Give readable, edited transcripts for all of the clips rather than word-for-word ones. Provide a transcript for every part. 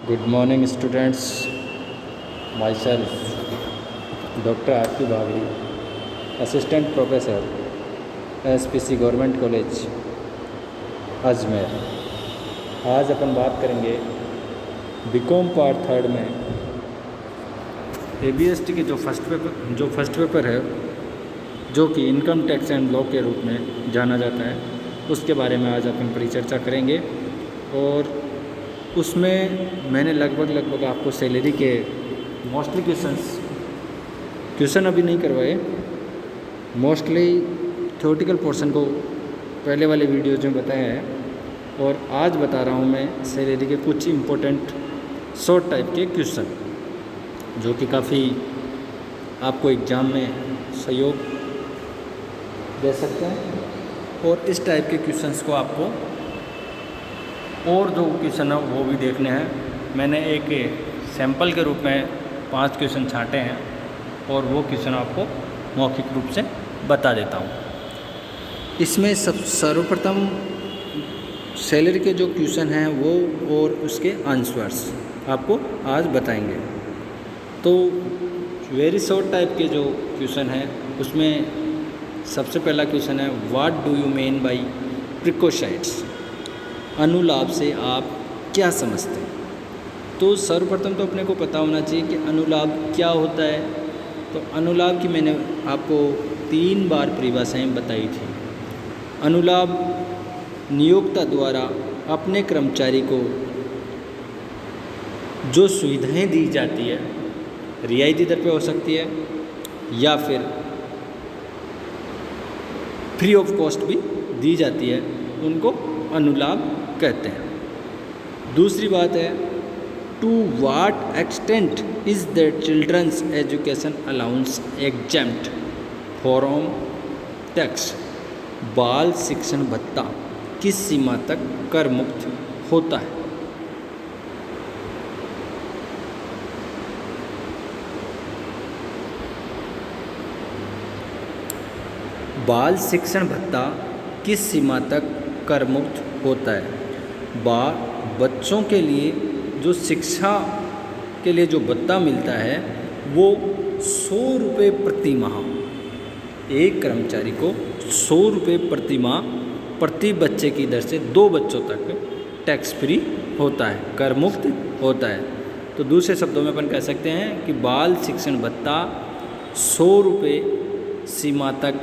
Good morning, students. Myself, Dr. R.P. Bhavri, Assistant Professor, SPC Government College, Ajmer. आज अपन बात करेंगे BCom part third में ABST के जो फर्स्ट पेपर है, जो कि इनकम टैक्स एंड लॉ के रूप में जाना जाता है, उसके बारे में आज अपन परिचर्चा करेंगे। और उसमें मैंने लगभग आपको सैलरी के मोस्टली क्वेश्चन अभी नहीं करवाए। मोस्टली थ्योरेटिकल पोर्शन को पहले वाले वीडियोज में बताया है, और आज बता रहा हूँ मैं सैलरी के कुछ इम्पोर्टेंट शॉर्ट टाइप के क्वेश्चन, जो कि काफ़ी आपको एग्ज़ाम में सहयोग दे सकते हैं। और इस टाइप के क्वेश्चंस को आपको और जो क्वेश्चन है वो भी देखने हैं। मैंने एक सैंपल के रूप में 5 क्वेश्चन छांटे हैं, और वो क्वेश्चन आपको मौखिक रूप से बता देता हूँ। इसमें सर्वप्रथम सैलरी के जो क्वेश्चन हैं वो और उसके आंसर्स आपको आज बताएंगे। तो वेरी शॉर्ट टाइप के जो क्वेश्चन हैं, उसमें सबसे पहला क्वेश्चन है, what do you mean by precautions? अनुलाभ से आप क्या समझते हैं? तो सर्वप्रथम तो अपने को पता होना चाहिए कि अनुलाभ क्या होता है। तो अनुलाभ की मैंने आपको 3 बार परिभाषाएं बताई थी। अनुलाभ नियोक्ता द्वारा अपने कर्मचारी को जो सुविधाएं दी जाती है, रियायती दर पे हो सकती है या फिर फ्री ऑफ कॉस्ट भी दी जाती है, उनको अनुलाभ कहते हैं। दूसरी बात है, to what extent is the children's education allowance exempt from tax? बाल शिक्षण भत्ता किस सीमा तक कर मुक्त होता है? बाल शिक्षण भत्ता किस सीमा तक कर मुक्त होता है? बच्चों के लिए जो शिक्षा के लिए जो भत्ता मिलता है वो 100 रुपये प्रति माह, एक कर्मचारी को 100 रुपये प्रति माह प्रति बच्चे की दर से 2 बच्चों तक टैक्स फ्री होता है, कर मुक्त होता है। तो दूसरे शब्दों में अपन कह सकते हैं कि बाल शिक्षण भत्ता 100 रुपये सीमा तक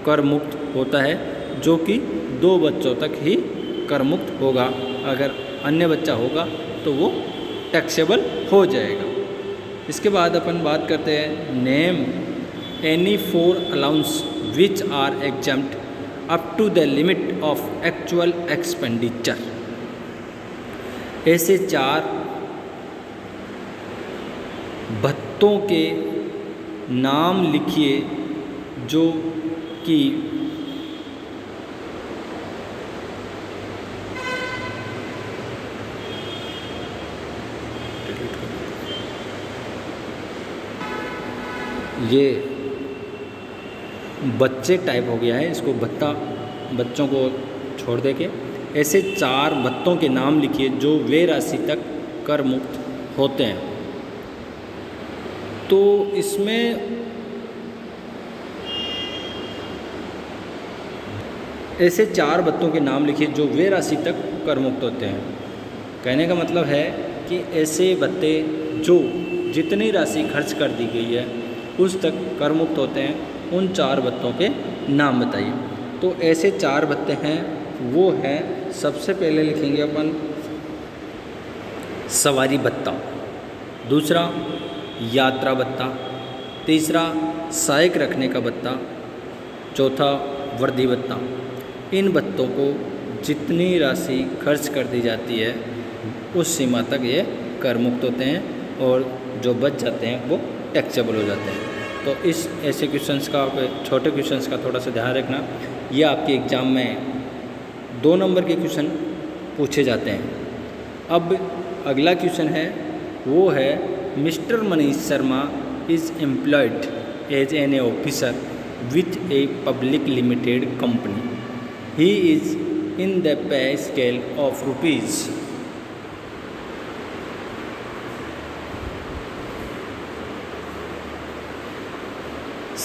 कर मुक्त होता है, जो कि 2 बच्चों तक ही कर मुक्त होगा। अगर अन्य बच्चा होगा तो वो टैक्सेबल हो जाएगा। इसके बाद अपन बात करते हैं, name any 4 allowance which are exempt up to the limit of actual expenditure. ऐसे 4 भत्तों के नाम लिखिए जो कि ये बच्चे टाइप हो गया है, इसको भत्ता बच्चों को छोड़ दे के ऐसे 4 भत्तों के नाम लिखिए जो वे राशि तक कर मुक्त होते हैं। तो इसमें ऐसे 4 भत्तों के नाम लिखिए जो वे राशि तक कर मुक्त होते हैं। कहने का मतलब है कि ऐसे भत्ते जो जितनी राशि खर्च कर दी गई है उस तक कर मुक्त होते हैं, उन 4 भत्तों के नाम बताइए। तो ऐसे 4 भत्ते हैं, वो हैं, सबसे पहले लिखेंगे अपन सवारी भत्ता, दूसरा यात्रा भत्ता, तीसरा सहायक रखने का भत्ता, चौथा वर्दी भत्ता। इन भत्तों को जितनी राशि खर्च कर दी जाती है उस सीमा तक ये कर मुक्त होते हैं, और जो बच जाते हैं वो टैक्सेबल हो जाते हैं। तो इस ऐसे क्वेश्चंस का, छोटे क्वेश्चंस का थोड़ा सा ध्यान रखना। ये आपके एग्ज़ाम में 2 नंबर के क्वेश्चन पूछे जाते हैं। अब अगला क्वेश्चन है, वो है, Mr Manish Sharma is employed as an officer with a public limited company. He is in the pay scale of rupees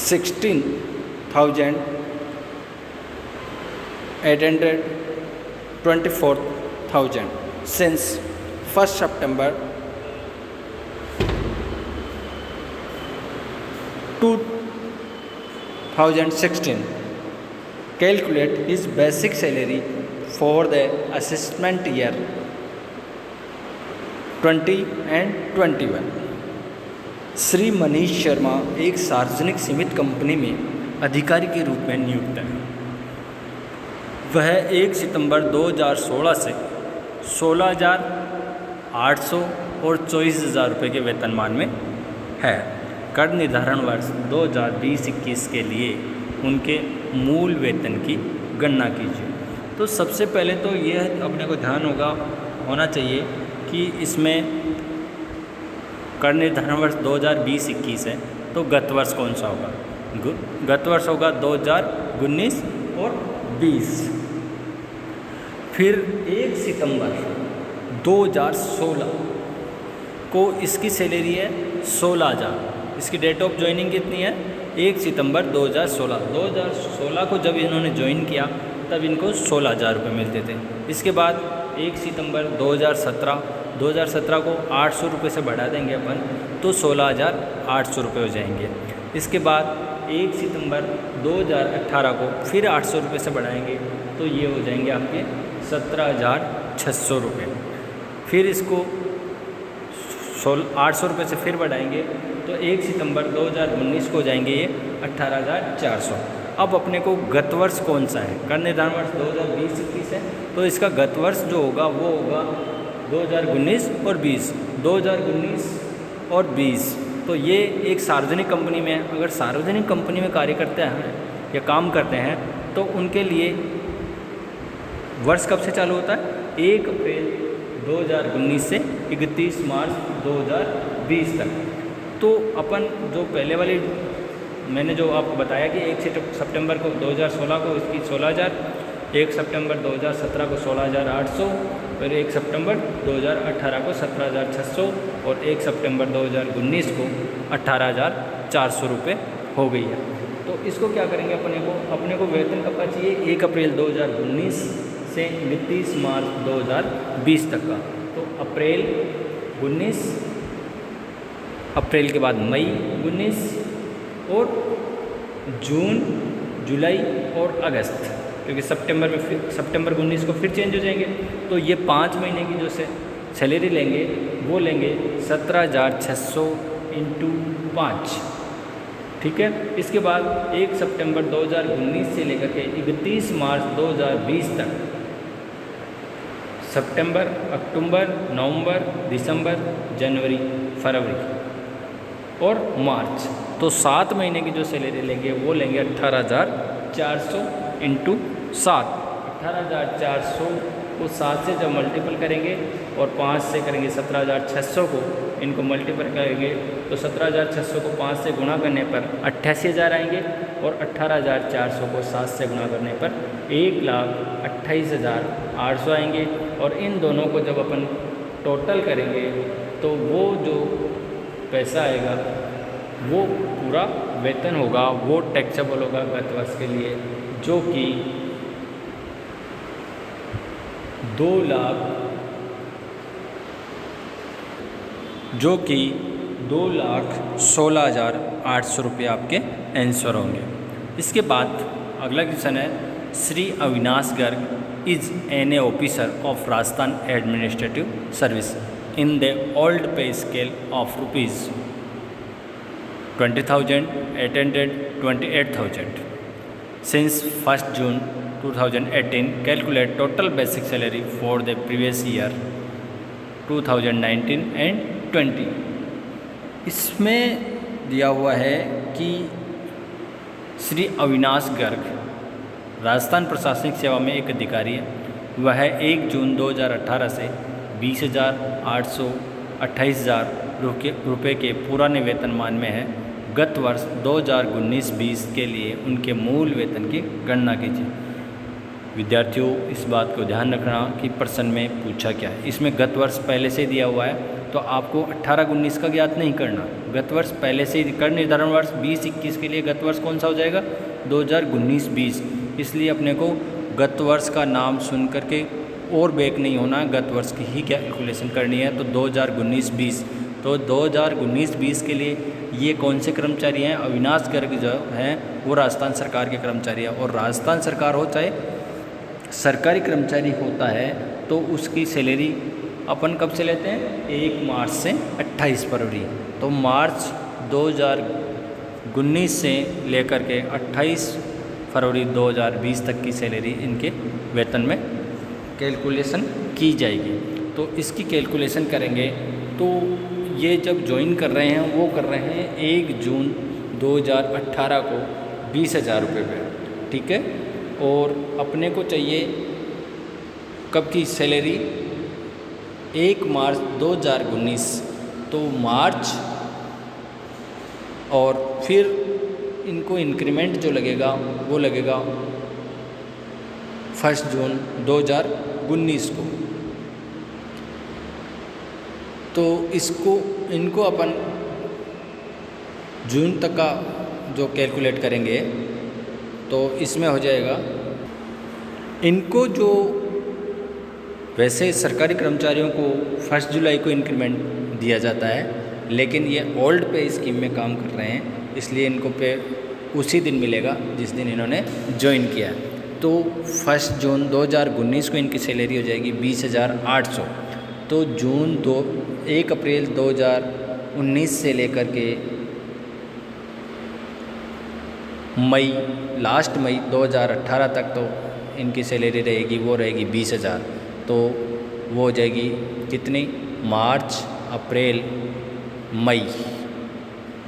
16,824,000 since 1st September 2016. Calculate his basic salary for the assessment year 20 and 21. Shri Manish Sharma एक सार्वजनिक सीमित company में अधिकारी के रूप में नियुक्त है। वह 1 सितंबर 2016 से 16,800 और 24,000 रुपये के वेतनमान में है। कर निर्धारण वर्ष 2020-21 के लिए उनके मूल वेतन की गणना कीजिए। तो सबसे पहले तो यह अपने को ध्यान होना चाहिए कि इसमें कर निर्धारण वर्ष 2020-21 है, तो गत वर्ष कौन सा होगा? गत वर्ष होगा 2019 और 20। फिर 1 सितंबर 2016 को इसकी सैलरी है 16,000। इसकी डेट ऑफ ज्वाइनिंग कितनी है? 1 सितंबर 2016। 2016 को जब इन्होंने ज्वाइन किया तब इनको 16,000 रुपये मिलते थे। इसके बाद 1 सितंबर 2017 को 800 रुपये से बढ़ा देंगे अपन, तो 16,800 रुपये हो जाएंगे। इसके बाद 1 सितंबर 2018 को फिर 800 रुपये से बढ़ाएंगे, तो ये हो जाएंगे आपके 17,600 रुपये। फिर इसको 800 रुपये से फिर बढ़ाएंगे, तो 1 सितंबर 2019 को जाएंगे ये 18,400। अब अपने को गत वर्ष कौन सा है? कर निर्धारण वर्ष 2020-21 है, तो इसका गत वर्ष जो होगा वो होगा 2019 और 20। 2019 और 20, तो ये एक सार्वजनिक कंपनी में है। अगर सार्वजनिक कंपनी में कार्य करते हैं या काम करते हैं तो उनके लिए वर्ष कब से चालू होता है? 1 अप्रैल 2019 से 31 मार्च 2020 तक। तो अपन जो पहले वाली मैंने जो आपको बताया कि 1 सितंबर को 2016 को इसकी 16,000, 1 सितंबर 2017 को 16,800, फिर 1 सितंबर 2018 को 17,600 और 1 सितंबर 2019 को 18,400 रुपये हो गई है। तो इसको क्या करेंगे? अपने को वेतन कब का चाहिए? 1 अप्रैल 2019 से 29 मार्च 2020 तक का। तो अप्रैल 19, अप्रैल के बाद मई 19 और जून, जुलाई और अगस्त, क्योंकि सितंबर 19 को फिर चेंज हो जाएंगे। तो ये 5 महीने की जो सैलरी लेंगे वो लेंगे 17,600 × 5। ठीक है। इसके बाद 1 सितंबर 2019 से लेकर के 31 मार्च 2020 तक सितंबर, अक्टूबर, नवंबर, दिसंबर, जनवरी, फरवरी और मार्च, तो 7 महीने की जो सैलरी लेंगे वो लेंगे 18,400 × 7। 18,400 को 7 से जब मल्टीपल करेंगे और 5 से करेंगे 17,600 को, इनको मल्टीपल करेंगे तो 17,600 को 5 से गुणा करने पर 88,000 आएंगे और 18,400 को 7 से गुणा करने पर 1,28,800 आएंगे। और इन दोनों को जब अपन टोटल करेंगे तो वो जो पैसा आएगा वो पूरा वेतन होगा, वो टैक्सेबल होगा गत वर्ष के लिए, जो कि 2,16,800 रुपये आपके आंसर होंगे। इसके बाद अगला क्वेश्चन है, Shri Avinash Garg is an officer of Rajasthan administrative service in the old पे scale of ₹20,828,000 since 1st June 2018. Calculate total basic salary for the previous year 2019 and 20. इसमें दिया हुआ है कि श्री अविनाश गर्ग राजस्थान प्रशासनिक सेवा में एक अधिकारी है। वह 1 जून 2018 से 20,800 28,000 रुपये के पुराने वेतनमान में है। गत वर्ष 2019-20 के लिए उनके मूल वेतन की गणना कीजिए। विद्यार्थियों, इस बात को ध्यान रखना कि प्रश्न में पूछा क्या है। इसमें गत वर्ष पहले से दिया हुआ है तो आपको 18-19 का ज्ञात नहीं करना, गत वर्ष पहले से ही कर निर्धारण वर्ष 20-21 के लिए गत वर्ष कौन सा हो जाएगा 2019-20। इसलिए अपने को गत वर्ष का नाम सुन करके और बैक नहीं होना, गत वर्ष की ही कैलकुलेशन करनी है। तो 2019-20, तो 2019-20 के लिए ये कौन से कर्मचारी हैं, अविनाश गर्ग जो हैं वो राजस्थान सरकार के कर्मचारी हैं। और राजस्थान सरकार हो चाहे सरकारी कर्मचारी होता है तो उसकी सैलरी अपन कब से लेते हैं 1 मार्च से 28 फरवरी। तो मार्च 2019 से लेकर के 28 फरवरी 2020 तक की सैलरी इनके वेतन में कैलकुलेशन की जाएगी। तो इसकी कैलकुलेशन करेंगे तो ये जब ज्वाइन कर रहे हैं वो कर रहे हैं 1 जून 2018 को 20,000 रुपये पे, ठीक है। और अपने को चाहिए कब की सैलरी 1 मार्च 2019, तो मार्च और फिर इनको इंक्रीमेंट जो लगेगा वो लगेगा 1 जून 2019 को। तो इनको अपन जून तक का जो कैलकुलेट करेंगे तो इसमें हो जाएगा इनको जो वैसे सरकारी कर्मचारियों को 1 जुलाई को इंक्रीमेंट दिया जाता है, लेकिन ये ओल्ड पे स्कीम में काम कर रहे हैं इसलिए इनको पे उसी दिन मिलेगा जिस दिन इन्होंने ज्वाइन किया है। तो 1 जून 2019 को इनकी सैलरी हो जाएगी 20,800। तो 1 अप्रैल 2019 से लेकर के लास्ट मई 2018 तक तो इनकी सैलरी रहेगी, वो रहेगी 20,000। तो वो हो जाएगी कितनी, मार्च अप्रैल मई,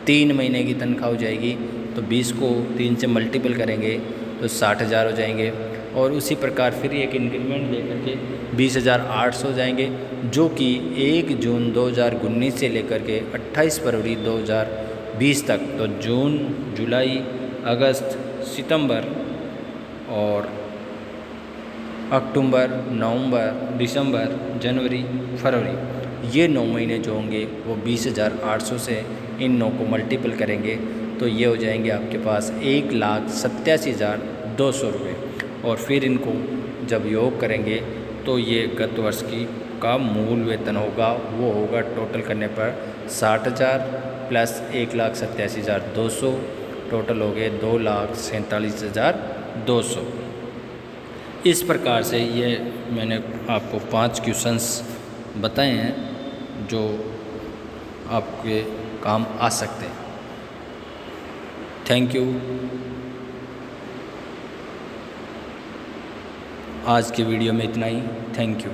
3 महीने की तनख्वाह हो जाएगी। तो 20 को 3 से मल्टीपल करेंगे तो 60,000 हो जाएंगे। और उसी प्रकार फिर एक इंक्रीमेंट लेकर के 20,800 हो जाएंगे, जो कि 1 जून 2019 से लेकर के 28 फरवरी 2020 तक। तो जून, जुलाई, अगस्त, सितंबर और अक्टूबर, नवंबर, दिसंबर, जनवरी, फरवरी, ये 9 महीने जो होंगे वो 20,800 से इन 9 को मल्टीपल करेंगे तो ये हो जाएंगे आपके पास 1,87,200 रुपये। और फिर इनको जब योग करेंगे तो ये गत वर्ष का मूल वेतन होगा, वो होगा टोटल करने पर 60,000 प्लस 1,87,200, टोटल हो गए 2,47,200। इस प्रकार से ये मैंने आपको 5 क्वेश्चंस बताए हैं जो आपके काम आ सकते हैं। Thank you. आज के वीडियो में इतना ही। Thank you.